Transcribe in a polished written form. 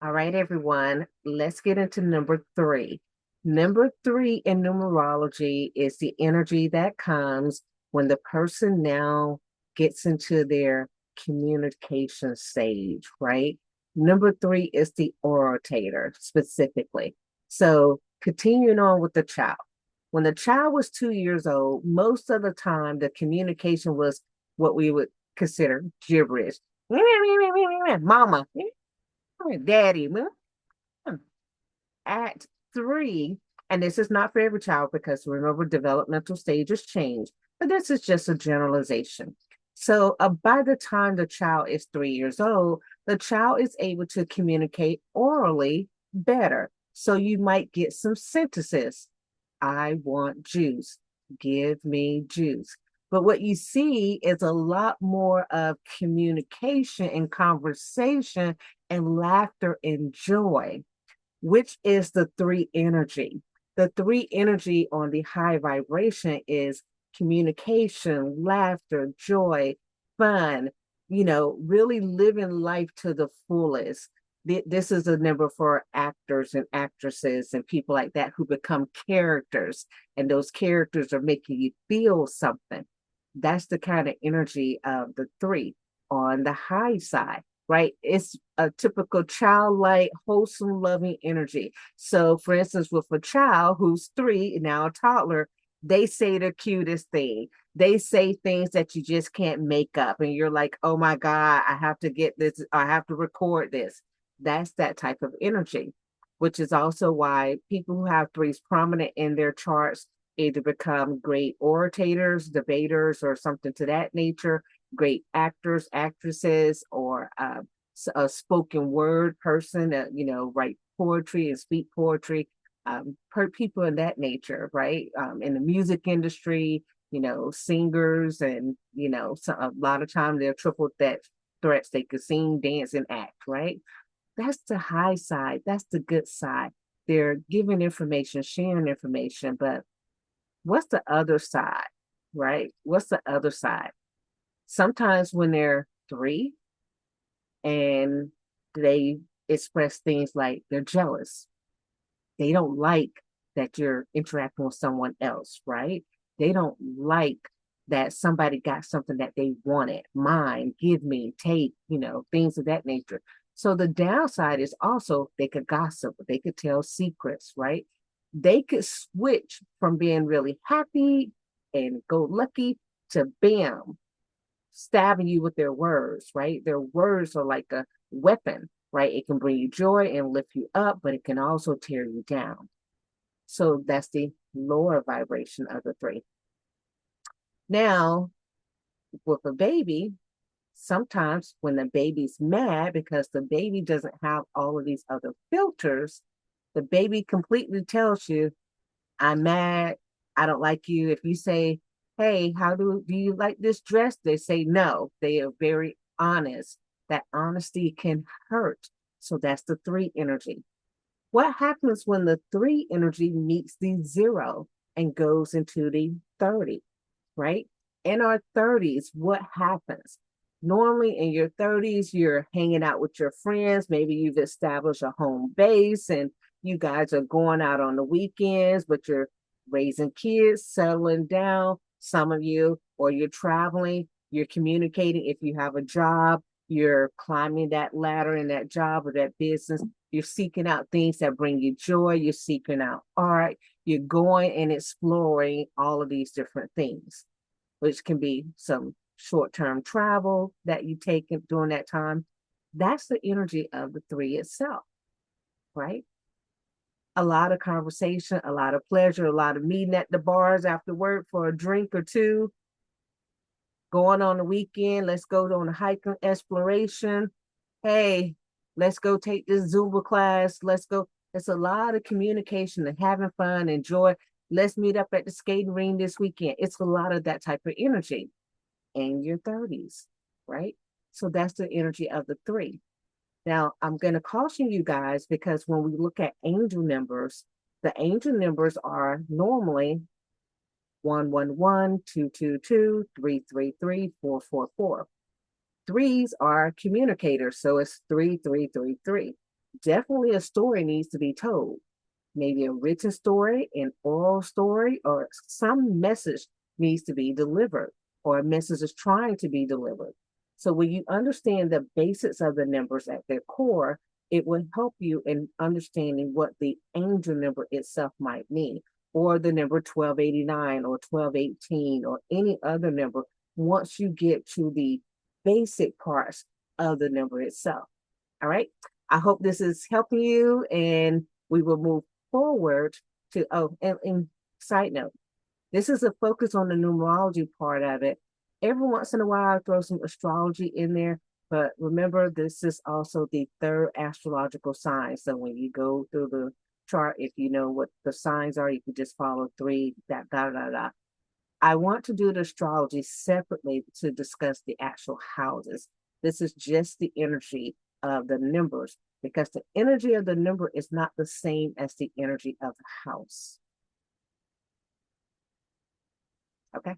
All right, everyone, let's get into number three. Number three in numerology is the energy that comes when the person now gets into their communication stage, right? Number three is the orator specifically. So, continuing on with the child. When the child was 2 years old, most of the time the communication was what we would consider gibberish. Mama, daddy, at three, and this is not for every child because remember, developmental stages change, but this is just a generalization. So, by the time the child is 3 years old, the child is able to communicate orally better. So, you might get some sentences. I want juice. Give me juice. But what you see is a lot more of communication and conversation and laughter and joy, which is the three energy. The three energy on the high vibration is communication, laughter, joy, fun, really living life to the fullest. This is a number for actors and actresses and people like that who become characters, and those characters are making you feel something. That's the kind of energy of the three on the high side, right? It's a typical childlike, wholesome, loving energy. So, for instance, with a child who's three, now a toddler, they say the cutest thing. They say things that you just can't make up. And you're like, oh my God, I have to get this, I have to record this. That's that type of energy, which is also why people who have threes prominent in their charts either become great orators, debaters, or something to that nature, great actors, actresses, or a spoken word person that, write poetry and speak poetry, people in that nature, right? In the music industry, singers, and, so a lot of times they're triple that threats. They could sing, dance, and act, right? That's the high side. That's the good side. They're giving information, sharing information, but what's the other side, right? What's the other side? Sometimes when they're three and they express things like they're jealous, they don't like that you're interacting with someone else, right? They don't like that somebody got something that they wanted, mine, give me, take, things of that nature. So the downside is also they could gossip, they could tell secrets, right? They could switch from being really happy and go lucky to bam, stabbing you with their words, right? Their words are like a weapon, right? It can bring you joy and lift you up, but it can also tear you down. So that's the lower vibration of the three. Now, with a baby, sometimes when the baby's mad because the baby doesn't have all of these other filters, the baby completely tells you, I'm mad. I don't like you. If you say, hey, how do you like this dress? They say no. They are very honest. That honesty can hurt. So that's the three energy. What happens when the three energy meets the zero and goes into the 30, right? In our 30s, what happens? Normally in your 30s, you're hanging out with your friends. Maybe you've established a home base and you guys are going out on the weekends, but you're raising kids, settling down. Some of you, or you're traveling, you're communicating. If you have a job, you're climbing that ladder in that job or that business. You're seeking out things that bring you joy. You're seeking out art. You're going and exploring all of these different things, which can be some short-term travel that you take during that time. That's the energy of the three itself, right? A lot of conversation, a lot of pleasure, a lot of meeting at the bars after work for a drink or two, going on the weekend. Let's go on a hiking exploration. Hey, let's go take this Zumba class. Let's go. It's a lot of communication and having fun and joy. Let's meet up at the skating ring this weekend. It's a lot of that type of energy in your 30s, right? So that's the energy of the three. Now, I'm going to caution you guys because when we look at angel numbers, the angel numbers are normally 111, 222, 333, 444. Threes are communicators, so it's 3333. definitely a story needs to be told. Maybe a written story, an oral story, or some message needs to be delivered, or a message is trying to be delivered. So when you understand the basics of the numbers at their core, it will help you in understanding what the angel number itself might mean, or the number 1289 or 1218 or any other number once you get to the basic parts of the number itself. All right. I hope this is helping you, and we will move forward to, and side note, this is a focus on the numerology part of it. Every once in a while, I throw some astrology in there, but remember, this is also the third astrological sign. So when you go through the chart, if you know what the signs are, you can just follow three, da. I want to do the astrology separately to discuss the actual houses. This is just the energy of the numbers, because the energy of the number is not the same as the energy of the house. Okay.